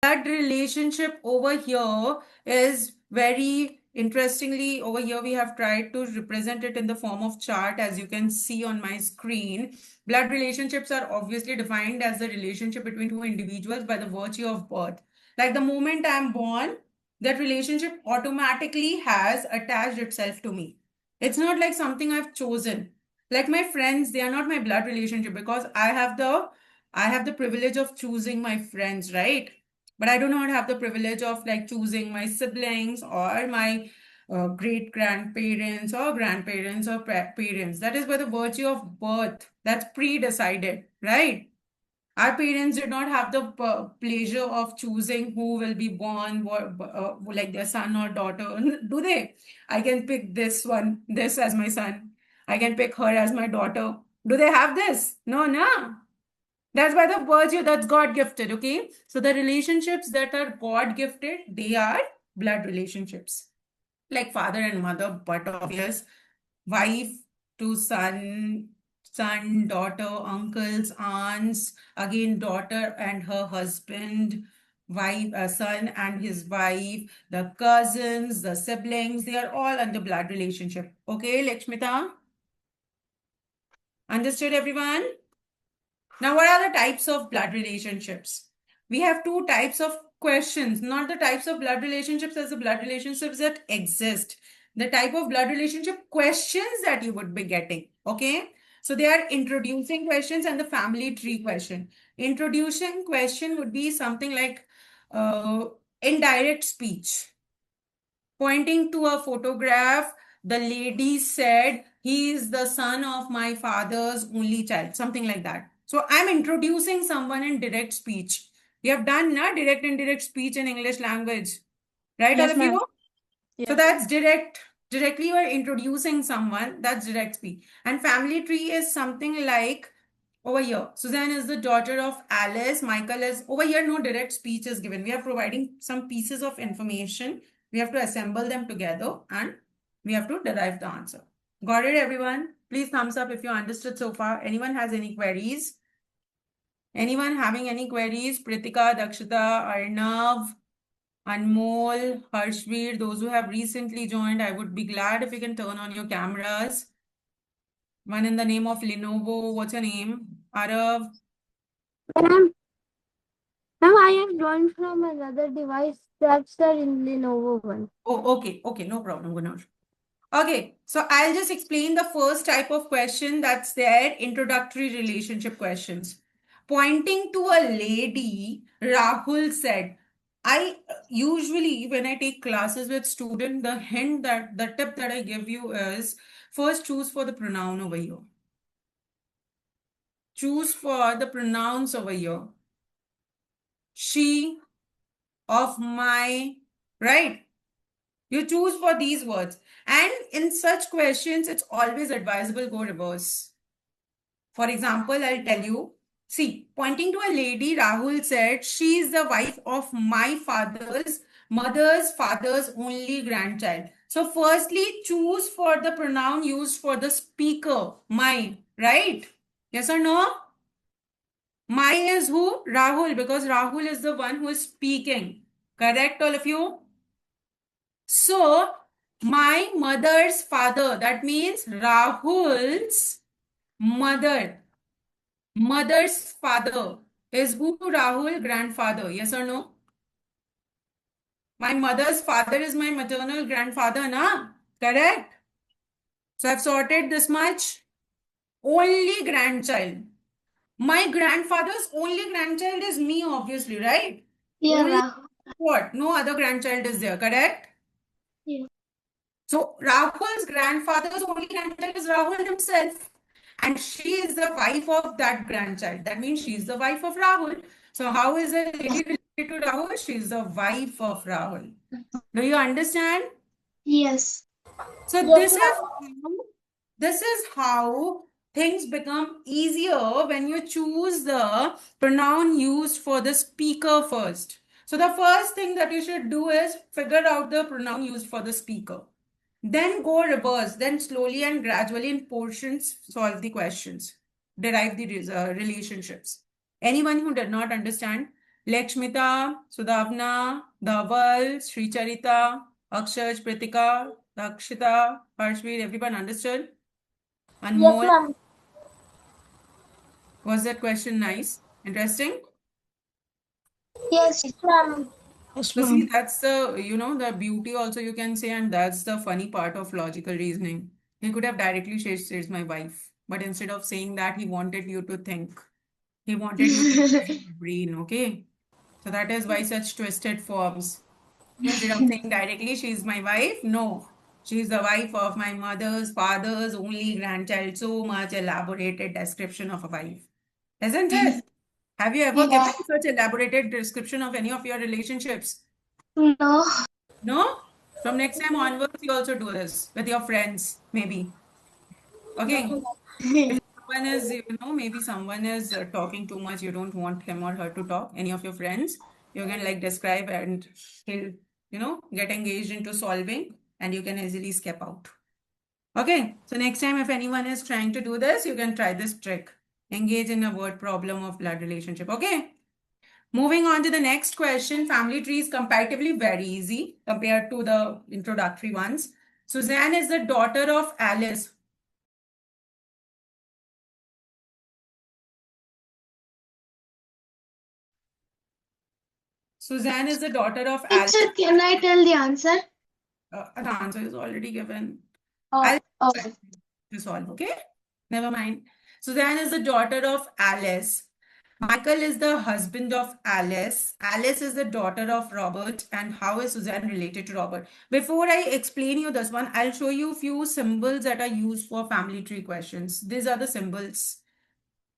blood relationship over here is very interestingly, over here we have tried to represent it in the form of chart, as you can see on my screen. Blood relationships are obviously defined as the relationship between two individuals by the virtue of birth. Like the moment I'm born, that relationship automatically has attached itself to me. It's not like something I've chosen. Like my friends, they are not my blood relationship because I have the privilege of choosing my friends, right? But I do not have the privilege of like choosing my siblings or my great grandparents or grandparents or parents. That is by the virtue of birth. That's pre-decided, right? Our parents did not have the pleasure of choosing who will be born, like their son or daughter. Do they? I can pick this as my son. I can pick her as my daughter. Do they have this? No, no. That's by the virtue that's God gifted, okay? So the relationships that are God gifted, they are blood relationships. Like father and mother, but obvious. Wife to son, daughter, uncles, aunts, again, daughter and her husband, wife, son and his wife, the cousins, the siblings, they are all under blood relationship. Okay, Lakshmita? Understood, everyone? Now, what are the types of blood relationships? We have two types of questions, not the types of blood relationships as the blood relationships that exist. The type of blood relationship questions that you would be getting. Okay. So they are introducing questions and the family tree question. Introducing question would be something like indirect speech. Pointing to a photograph, the lady said, he is the son of my father's only child, something like that. So I'm introducing someone in direct speech. We have done direct and indirect speech in English language, right, all Yes, of you? ma'am. So Yes. that's direct. Directly you are introducing someone, that's direct speech. And family tree is something like over here. Suzanne is the daughter of Alice. Michael is over here. No direct speech is given. We are providing some pieces of information. We have to assemble them together and we have to derive the answer. Got it, everyone? Please thumbs up if you understood so far. Anyone has any queries? Anyone having any queries? Pritika, Dakshita, Arnav, Anmol, Harshveer, those who have recently joined, I would be glad if you can turn on your cameras. One in the name of Lenovo. What's your name? Arav. Ma'am, I have joined from another device. That's the Lenovo one. Oh, okay. Okay, no problem, Gunnar. Okay, so I'll just explain the first type of question that's there, introductory relationship questions. Pointing to a lady, Rahul said, I usually, when I take classes with students, the tip that I give you is first choose for the pronoun over here. Choose for the pronouns over here. She, of my, right? You choose for these words. And in such questions, it's always advisable go reverse. For example, I'll tell you, see, pointing to a lady, Rahul said, she is the wife of my father's only grandchild. So firstly, choose for the pronoun used for the speaker, my, right? Yes or no? My is who? Rahul, because Rahul is the one who is speaking. Correct, all of you? So, my mother's father, that means Rahul's mother. Mother's father is who? Rahul, grandfather. Yes or no? My mother's father is my maternal grandfather, na? Correct? So, I've sorted this much. Only grandchild. My grandfather's only grandchild is me, obviously, right? Yeah, Only Rahul. what? No other grandchild is there, correct? Yeah. So Rahul's grandfather's only grandchild is Rahul himself. And she is the wife of that grandchild. That means she is the wife of Rahul. So how is a lady related to Rahul? She is the wife of Rahul. Do you understand? Yes. So Yes, ma'am. this is how things become easier when you choose the pronoun used for the speaker first. So the first thing that you should do is figure out the pronoun used for the speaker. Then go reverse, then slowly and gradually in portions solve the questions, derive the relationships. Anyone who did not understand, Lakshmita, Sudhavna, Dhaval, Sri Charita, Akshaj, Pritika, Dakshita, Harshveer, everyone understood? Yes, Anmol, ma'am. was that question nice? Interesting? Yes, ma'am. Yes, So see, ma'am. that's the beauty also you can say, and that's the funny part of logical reasoning. He could have directly said, "She's my wife," but instead of saying that, he wanted you to think. He wanted you to use your brain, okay? So that is why such twisted forms. Instead of saying directly, she's my wife, no. She's the wife of my mother's father's only grandchild. So much elaborated description of a wife. Isn't it? Have you ever given Yeah. such elaborated description of any of your relationships? No. No? From next time onwards, you also do this with your friends, maybe. Okay. If someone is, maybe someone is talking too much, you don't want him or her to talk, any of your friends, you can like describe and he'll, get engaged into solving and you can easily skip out. Okay. So next time, if anyone is trying to do this, you can try this trick. Engage in a word problem of blood relationship. Okay. Moving on to the next question, family tree is comparatively very easy compared to the introductory ones. Suzanne is the daughter of Alice. Suzanne is the daughter of Alice. Teacher, can I tell the answer? The answer is already given. Oh, I'll okay. to solve, okay? Never mind. Suzanne is the daughter of Alice. Michael is the husband of Alice. Alice is the daughter of Robert. And how is Suzanne related to Robert? Before I explain you this one, I'll show you a few symbols that are used for family tree questions. These are the symbols.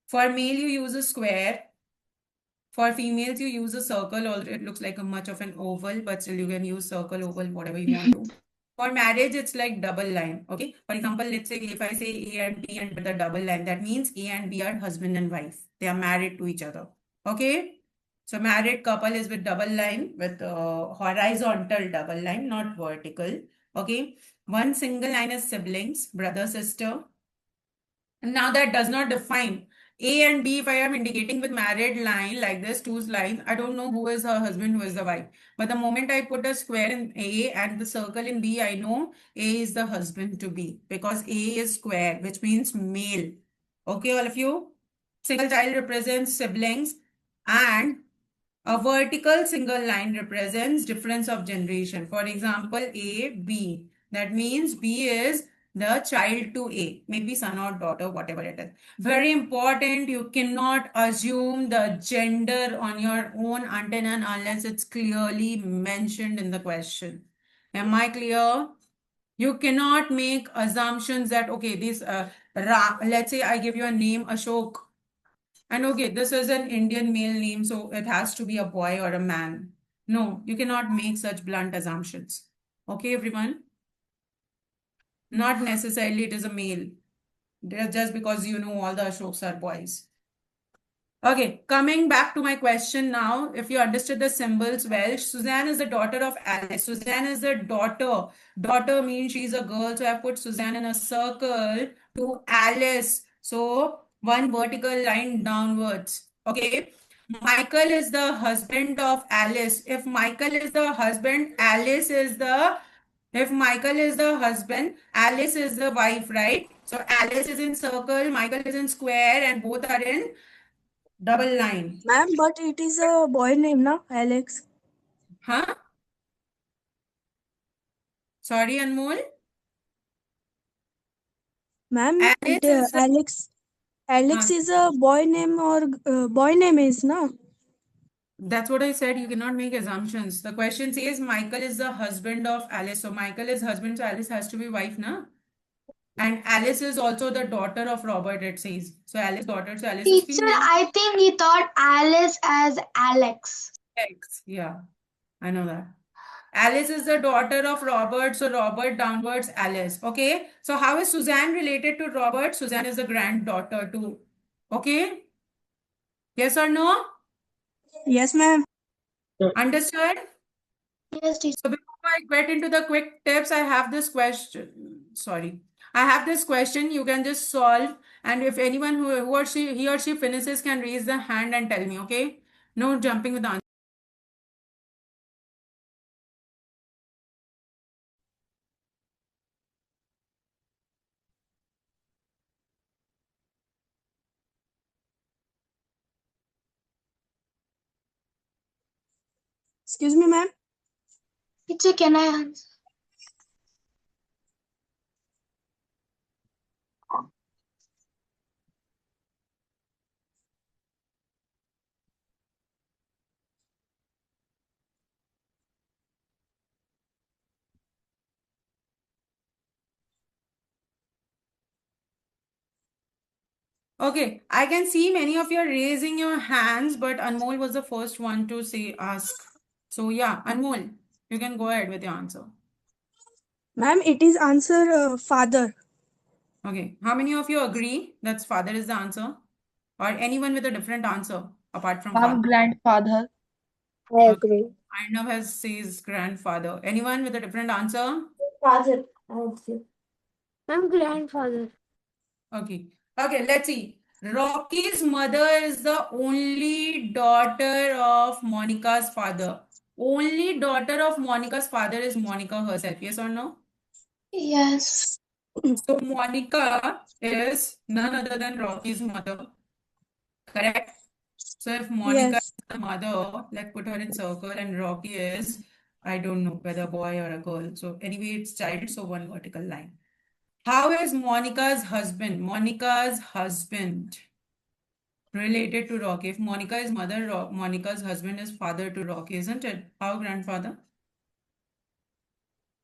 For male, you use a square. For females, you use a circle, although it looks like a much of an oval, but still you can use circle, oval, whatever you want to. For marriage, it's like double line. Okay. For example, let's say if I say A and B and with a double line, that means A and B are husband and wife. They are married to each other. Okay. So married couple is with double line, with horizontal double line, not vertical. Okay. One single line is siblings, brother, sister. And now that does not define A and B. If I am indicating with married line like this, two lines, I don't know who is her husband, who is the wife. But the moment I put a square in A and the circle in B, I know A is the husband to be because A is square, which means male. Okay, all of you? Single child represents siblings and a vertical single line represents difference of generation. For example, A, B. That means B is the child to A, maybe son or daughter, whatever it is. Very important, you cannot assume the gender on your own until and unless it's clearly mentioned in the question. Am I clear? You cannot make assumptions that, okay, this, let's say I give you a name, Ashok. And okay, this is an Indian male name, so it has to be a boy or a man. No, you cannot make such blunt assumptions. Okay, everyone? Not necessarily it is a male. Just because you know all the Ashoks are boys. Okay, coming back to my question now, if you understood the symbols well, Suzanne is the daughter of Alice. Suzanne is the daughter. Daughter means she's a girl, so I put Suzanne in a circle to Alice. So one vertical line downwards. Okay. Michael is the husband of Alice. If Michael is the husband, Alice is the if Michael is the husband, Alice is the wife, right? So Alice is in circle, Michael is in square, and both are in double line. Ma'am, but it is a boy name, na? Alex. Huh? Sorry, Anmol. Ma'am, Alice is the, Alex. Alex huh. is a boy name or boy name is, na? That's what I said. You cannot make assumptions. The question says Michael is the husband of Alice. So Michael is husband, so Alice has to be wife, na? And Alice is also the daughter of Robert, it says. So Alice daughter, so Alice is Teacher, female. I think he thought Alice as Alex. X. Yeah, I know that. Alice is the daughter of Robert, so Robert downwards Alice. Okay. So how is Suzanne related to Robert? Suzanne is the granddaughter too. Okay. Yes or no? Yes, ma'am. Understood? Yes, teacher. So before I get into the quick tips, I have this question. Sorry. I have this question you can just solve. And if anyone who or she he or she finishes can raise the hand and tell me, okay? No jumping with the answer. Excuse me, ma'am. Teacher, can I answer? Okay, I can see many of you are raising your hands, but Anmol was the first one to ask. So yeah, Anmol, you can go ahead with your answer. Ma'am, it is answer father. Okay, how many of you agree that father is the answer? Or anyone with a different answer apart from father? Grandfather. I agree. Arnav says grandfather. Anyone with a different answer? Father. I agree. I'm grandfather. Okay. Okay, let's see. Rocky's mother is the only daughter of Monica's father. Only daughter of Monica's father is Monica herself. Yes or no? Yes. So Monica is none other than Rocky's mother. Correct? So if Monica is Yes. the mother, let's put her in circle, and Rocky is, I don't know whether a boy or a girl. So anyway, it's child, so one vertical line. How is Monica's husband related to Rocky? If Monica is mother, Monica's husband is father to Rocky, isn't it? How, grandfather?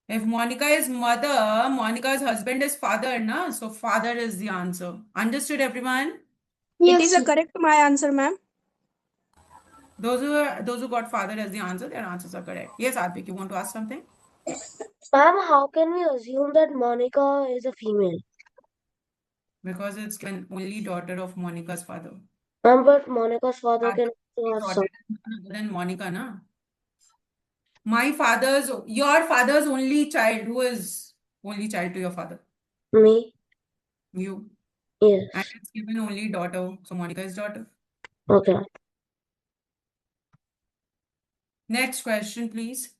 If Monica is mother, Monica's husband is father, na? So father is the answer. Understood, everyone? It is Yes. a correct my answer, ma'am. Those who got father as the answer, their answers are correct. Yes, Arpik, you want to ask something? Ma'am, how can we assume that Monica is a female? Because it's an only daughter of Monica's father. Ma'am, but Monica's father Our can also have daughter son. is none other than Monica, na? Your father's only child. Who is only child to your father? Me? You. Yes. And it's given only daughter. So Monica is daughter. Okay. Next question, please.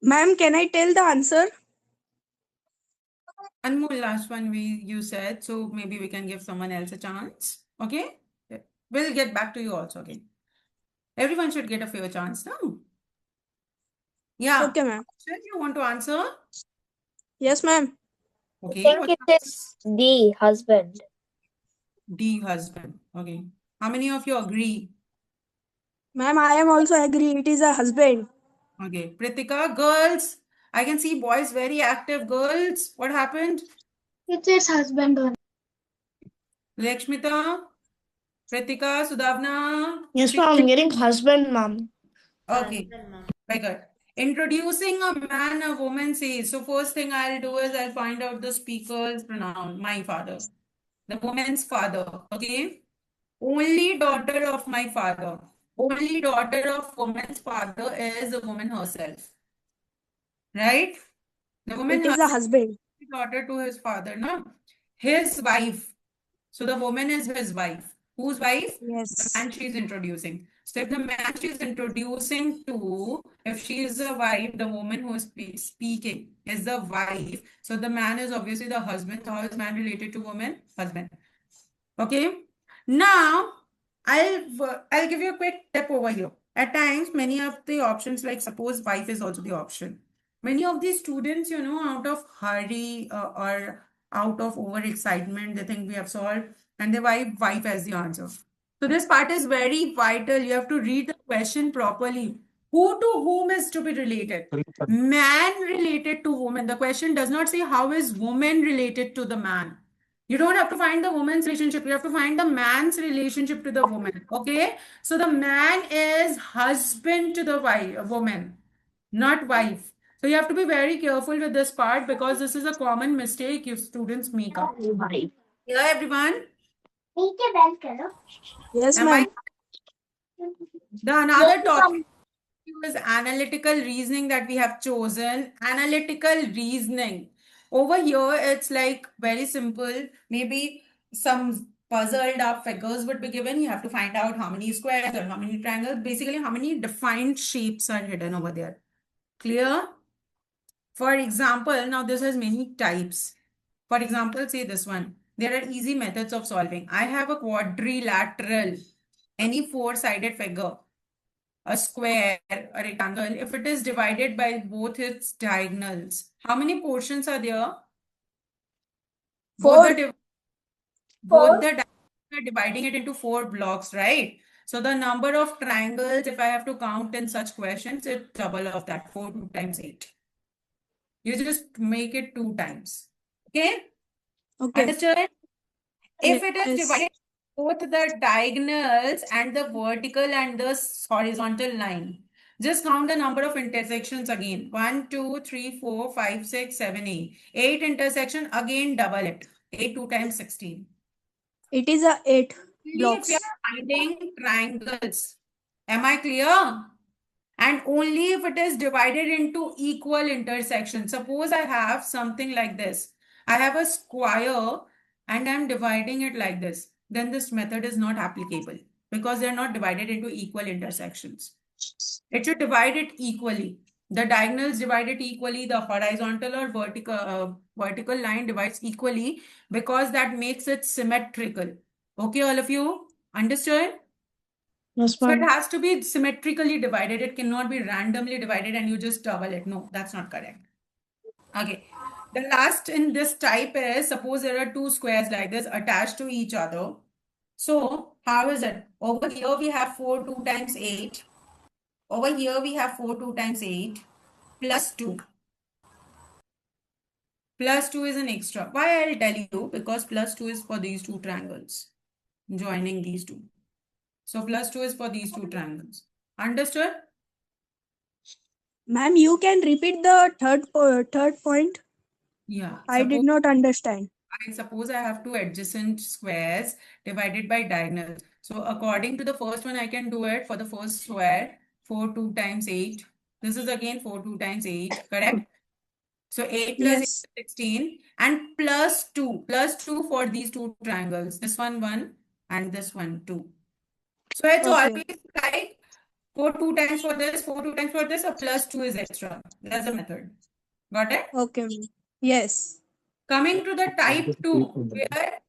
Ma'am, can I tell the answer? Anmol, last one you said, so maybe we can give someone else a chance. Okay? Yeah. We'll get back to you also again. Everyone should get a fair chance now. Yeah. Okay, ma'am. Should you want to answer? Yes, ma'am. Okay. I think it is the husband. D, husband. Okay. How many of you agree? Ma'am, I am also agree. It is a husband. Okay. Pritika, girls. I can see boys very active. Girls, what happened? It is husband only. Lakshmita, Pritika, Sudhavna. Yes, ma'am. I'm getting husband, ma'am. Okay. Very good. Introducing a man, a woman says. So first thing I'll do is I'll find out the speaker's pronoun, my father. The woman's father. Okay. Only daughter of my father. Only daughter of woman's father is the woman herself. Right? The woman It is a husband. daughter to his father, no? His wife. So the woman is his wife. Whose wife? The Yes. man she's introducing. So if the man she's introducing to, if she is the wife, the woman who is speaking is the wife. So the man is obviously the husband. How is man related to woman? Husband. Okay. Now I'll give you a quick tip over here. At times, many of the options, like suppose wife is also the option. Many of these students, out of hurry or out of overexcitement, they think we have solved, and they wife as the answer. So this part is very vital. You have to read the question properly. Who to whom is to be related? Man related to woman. The question does not say how is woman related to the man. You don't have to find the woman's relationship. You have to find the man's relationship to the woman. Okay. So the man is husband to the woman, not wife. So you have to be very careful with this part because this is a common mistake you students make up. Hello, everyone. Yes, Am I? ma'am. The another topic is analytical reasoning that we have chosen. Analytical reasoning. Over here, it's like very simple. Maybe some puzzled up figures would be given. You have to find out how many squares or how many triangles. Basically, how many defined shapes are hidden over there. Clear? For example, now this has many types. For example, say this one. There are easy methods of solving. I have a quadrilateral, any four-sided figure, a square, a rectangle. If it is divided by both its diagonals, how many portions are there? Both Four. the diagonals are dividing it into four blocks, right? So the number of triangles, if I have to count in such questions, it's double of that, 4 2 times 8. You just make it 2 times. Okay? Okay. Understood? If it is Yes. divided both the diagonals and the vertical and the horizontal line, just count the number of intersections again. 1, 2, 3, 4, 5, 6, 7, 8. 8 intersection, again double it. 8 2 times 16. It is a 8 If blocks. you are finding triangles, am I clear? And only if it is divided into equal intersections. Suppose I have something like this. I have a square and I'm dividing it like this. Then this method is not applicable because they're not divided into equal intersections. It should divide it equally. The diagonals divide it equally. The horizontal or vertical line divides equally because that makes it symmetrical. Okay, all of you? Understood? Yes, So it ma'am. has to be symmetrically divided. It cannot be randomly divided and you just double it. No, that's not correct. Okay. The last in this type is, suppose there are two squares like this attached to each other. So how is it? Over here we have 4 2 times 8. Over here we have 4 2 times 8 plus 2. Plus 2 is an extra. Why I'll tell you? Because plus 2 is for these two triangles. Joining these two. So plus 2 is for these two triangles. Understood? Ma'am, you can repeat the third point. Yeah. I did not understand. Suppose I have two adjacent squares divided by diagonals. So according to the first one, I can do it for the first square, 4 2 times 8. This is again 4 2 times 8, correct? So 8 plus 8 Yes. is 16 and plus 2 for these two triangles. This one 1 and this one 2. So it's Okay. always like 4 2 times for this, 4 2 times for this, a plus 2 is extra. That's the method. Got it? Okay, ma'am. Yes. Coming to the type 2, where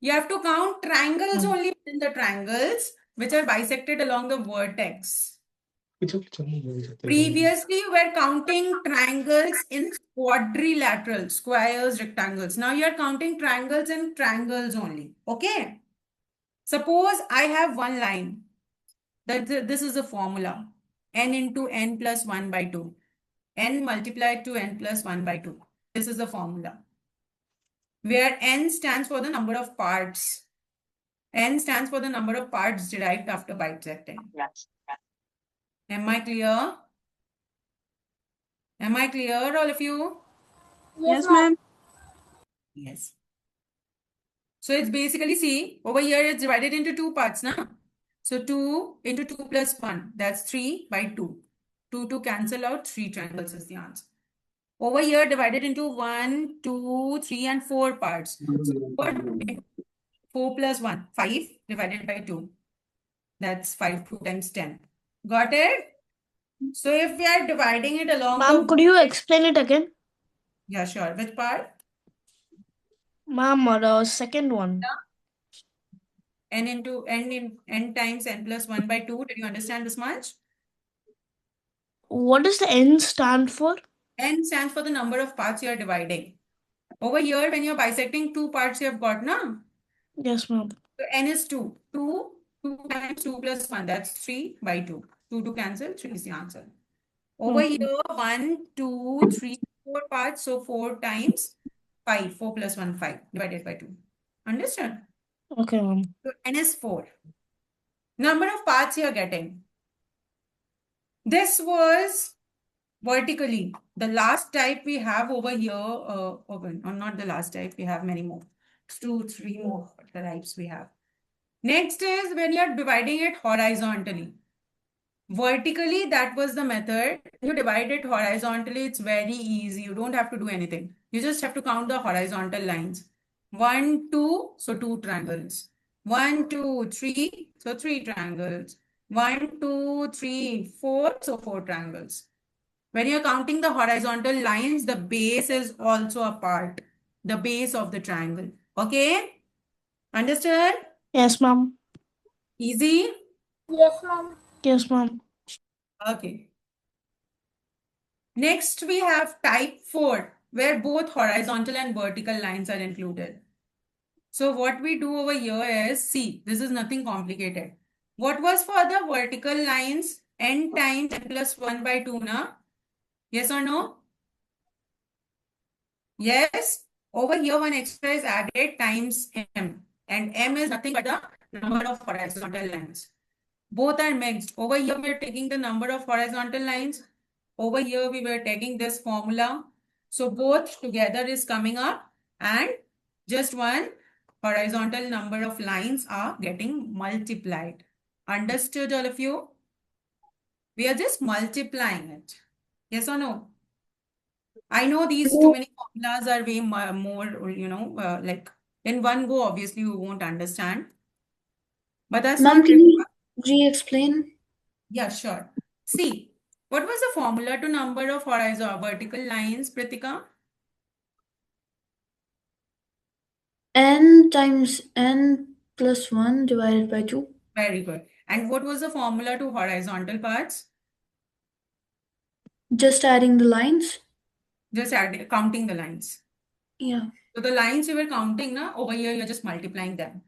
you have to count triangles only within the triangles which are bisected along the vertex. Previously, you were counting triangles in quadrilateral, squares, rectangles. Now you are counting triangles in triangles only. Okay. Suppose I have one line. This is the formula. N into n plus 1 by 2. N multiplied to n plus 1 by 2. This is the formula. Where n stands for the number of parts. N stands for the number of parts derived after bisecting. Am I clear? Am I clear, all of you? Yes, ma'am. Yes. So it's basically, see, over here it's divided into two parts, now. So 2 into 2 plus 1, that's 3 by 2. 2 to cancel out, 3 triangles is the answer. Over here divided into 1, 2, 3 and 4 parts. So 4 plus 1, 5 divided by 2. That's 5 2 times 10. Got it? So if we are dividing it along Ma'am, could you explain it again? Yeah, sure. Which part? Ma'am, the second one. N into n times n plus 1 by 2. Did you understand this much? What does the N stand for? N stands for the number of parts you are dividing. Over here, when you're bisecting two parts, you have got, na? Yes, ma'am. So n is 2. 2 times 2 plus 1. That's 3 by 2. 2 to cancel, 3 is the answer. Over Okay. here, 1, 2, 3, 4 parts. So 4 times 5. 4 plus 1, 5 divided by 2. Understood? Okay, ma'am. So n is 4. Number of parts you are getting. This was vertically. The last type we have over here, or not the last type, we have many more. 2, 3 more types we have. Next is when you are dividing it horizontally. Vertically, that was the method. You divide it horizontally, it's very easy. You don't have to do anything. You just have to count the horizontal lines. 1, 2, so 2 triangles. 1, 2, 3, so 3 triangles. 1, 2, 3, 4, so 4 triangles. When you're counting the horizontal lines, the base is also a part, the base of the triangle. Okay? Understood? Yes, ma'am. Easy? Yes, ma'am. Yes, ma'am. Okay. Next, we have type 4, where both horizontal and vertical lines are included. So what we do over here is, see, this is nothing complicated. What was for the vertical lines? N times n plus 1 by 2, na? Yes or no? Yes. Over here, one extra is added times m. And m is nothing but the number of horizontal lines. Both are mixed. Over here, we are taking the number of horizontal lines. Over here, we were taking this formula. So both together is coming up and just one horizontal number of lines are getting multiplied. Understood, all of you? We are just multiplying it. Yes or no? I know these too many formulas are way more, like in one go, obviously you won't understand. But that's Ma'am, not can you required. re-explain? Yeah, sure. See, what was the formula to number of horizontal vertical lines, Pritika? N times n plus 1 divided by 2. Very good. And what was the formula to horizontal parts? Just adding the lines? Just counting the lines. Yeah. So the lines you were counting, na, over here you're just multiplying them.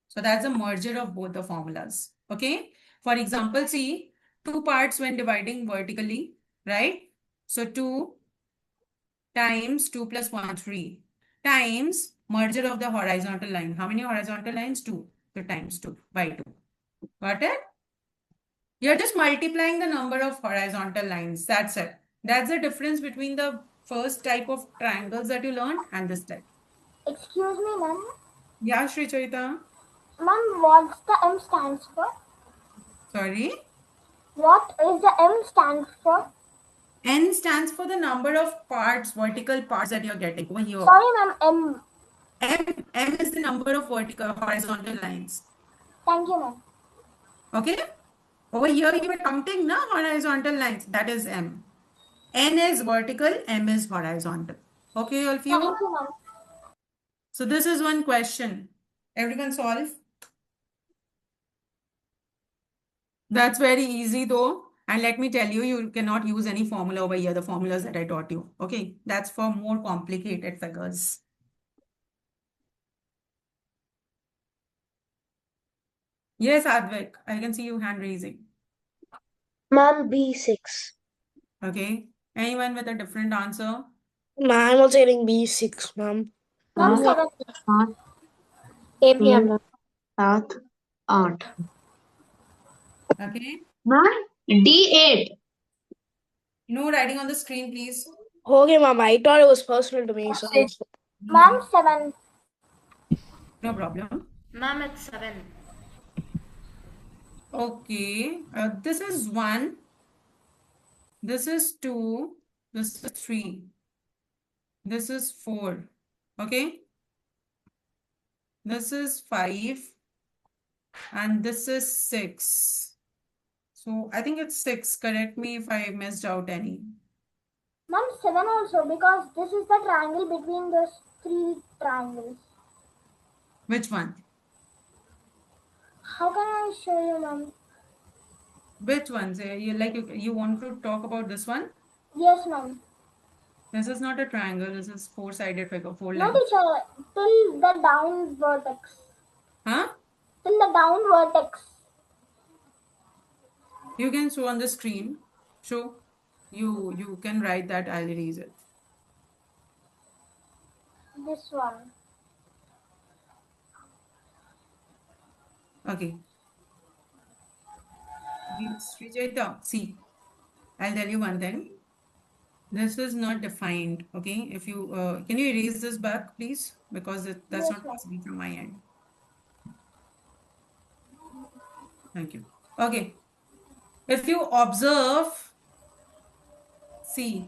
So that's a merger of both the formulas. Okay. For example, see, 2 parts when dividing vertically, right? So 2 times 2 plus 1, 3 times merger of the horizontal line. How many horizontal lines? 2. So times 2 by 2. Got it? You're just multiplying the number of horizontal lines. That's it. That's the difference between the first type of triangles that you learned and this type. Excuse me, ma'am. Yeah, Shri Charita. Ma'am, what's the M stands for? Sorry. What is the M stands for? N stands for the number of parts, vertical parts that you're getting over here. Sorry, ma'am, M. M is the number of vertical horizontal lines. Thank you, ma'am. Okay? Over here you are counting na horizontal lines. That is M. N is vertical, M is horizontal. Okay, all of you? Thank you, ma'am. So this is one question. Everyone solve? That's very easy though. And let me tell you, you cannot use any formula over here, the formulas that I taught you. Okay, that's for more complicated figures. Yes, Advik, I can see you hand raising. Ma'am, B6. Okay, anyone with a different answer? Ma'am, I'm also getting B6, ma'am. Ma'am, 7. Same here. Ma'am, 7, 8. Okay, Ma'am, D8. no writing on the screen, please. Okay, ma'am. I thought it was personal to me, so Ma'am, 7. No problem. Ma'am, it's 7. Okay, this is 1, this is 2, this is 3, this is 4. Okay, this is 5, and this is 6. So I think it's 6. Correct me if I missed out any. Ma'am, 7 also because this is the triangle between those 3 triangles. Which one? How can I show you, ma'am? Which ones? You want to talk about this one? Yes, ma'am. This is not a triangle. This is four-sided figure, 4 No, lines. teacher. Till the down vertex. Huh? Till the down vertex. You can show on the screen. Show. You can write that. I'll erase it. This one. Okay. Sri Jaita, see, I'll tell you one thing. This is not defined, okay? If you can you erase this back, please? Because that's not possible from my end. Thank you. Okay. If you observe, see,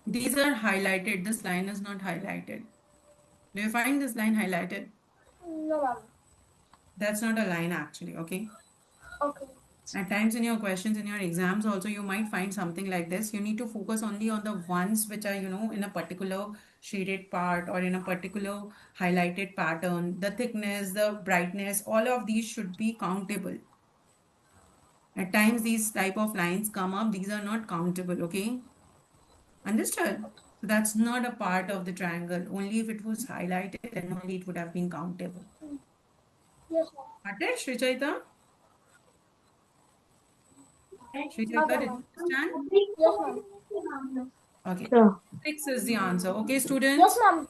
these are highlighted. This line is not highlighted. Do you find this line highlighted? No, ma'am. That's not a line actually, okay? Okay. At times in your questions, in your exams also, you might find something like this. You need to focus only on the ones which are, in a particular shaded part or in a particular highlighted pattern. The thickness, the brightness, all of these should be countable. At times, these type of lines come up. These are not countable, okay? Understood? So that's not a part of the triangle. Only if it was highlighted, then only it would have been countable. Yes, ma'am. Got it, Sri Chaita? Sri Chaita, did you understand? Yes, ma'am. Okay. Yeah. 6 is the answer. Okay, students? Yes, ma'am.